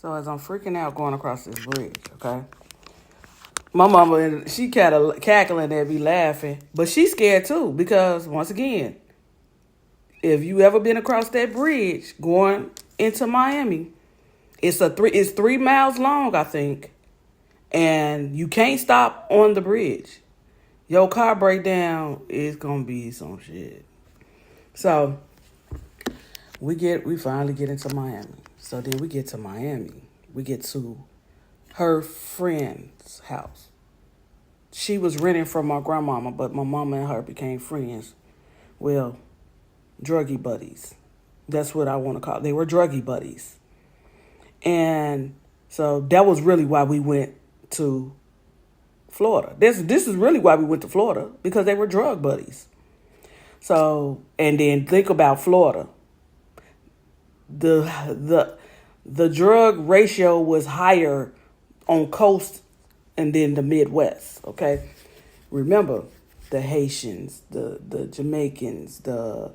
So as I'm freaking out going across this bridge, okay? My mama, she kind of cackling at me laughing, but she's scared too because once again, if you ever been across that bridge going into Miami, it's 3 miles long, I think, and you can't stop on the bridge. Your car breakdown is gonna be some shit. So we finally get into Miami. So then we get to Miami. We get to her friend's house. She was renting from my grandmama, but my mama and her became friends. Well, druggy buddies. That's what I want to call it. They were druggy buddies. And so that was really why we went to Florida. This is really why we went to Florida, because they were drug buddies. So, and then think about Florida. The drug ratio was higher on coast and then the Midwest, okay? Remember, the Haitians, the Jamaicans, the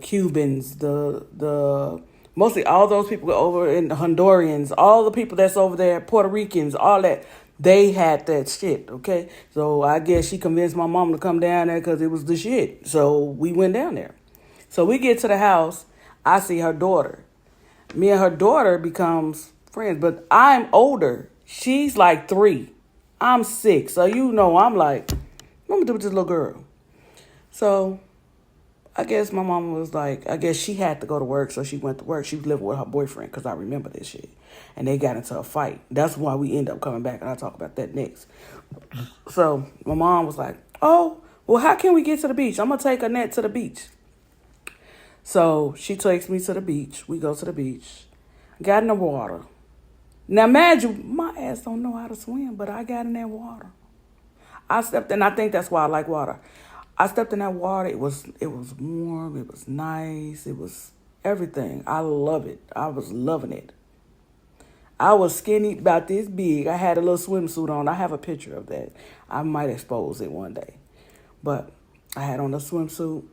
Cubans, the mostly all those people over in the Hondurans, all the people that's over there, Puerto Ricans, all that, they had that shit, okay? So I guess she convinced my mom to come down there because it was the shit. So we went down there. So we get to the house. I see her daughter. Me and her daughter becomes friends, but I'm older. She's like 3. I'm 6. So I'm like, what am I do with this little girl? So I guess my mama was like, I guess she had to go to work, so she went to work. She was living with her boyfriend, because I remember this shit. And they got into a fight. That's why we end up coming back, and I'll talk about that next. So my mom was like, oh, well, how can we get to the beach? I'm going to take Annette to the beach. So she takes me to the beach. We go to the beach. Got in the water. Now, imagine, my ass don't know how to swim, but I got in that water. I stepped in. I think that's why I like water. I stepped in that water. It was warm. It was nice. It was everything. I love it. I was loving it. I was skinny, about this big. I had a little swimsuit on. I have a picture of that. I might expose it one day. But I had on a swimsuit,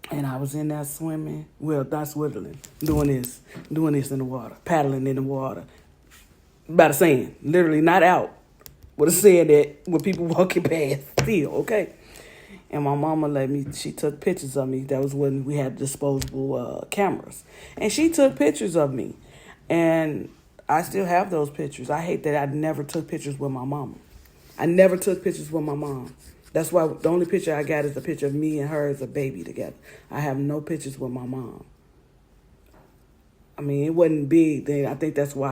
and I was in there swimming. Well, not swimming. Doing this in the water. Paddling in the water. By the sand. Literally not out. With a sand that with people walking past still, okay? And my mama she took pictures of me. That was when we had disposable cameras. And she took pictures of me. And I still have those pictures. I hate that I never took pictures with my mama. I never took pictures with my mom. That's why the only picture I got is a picture of me and her as a baby together. I have no pictures with my mom. I mean, it wasn't big then. I think that's why.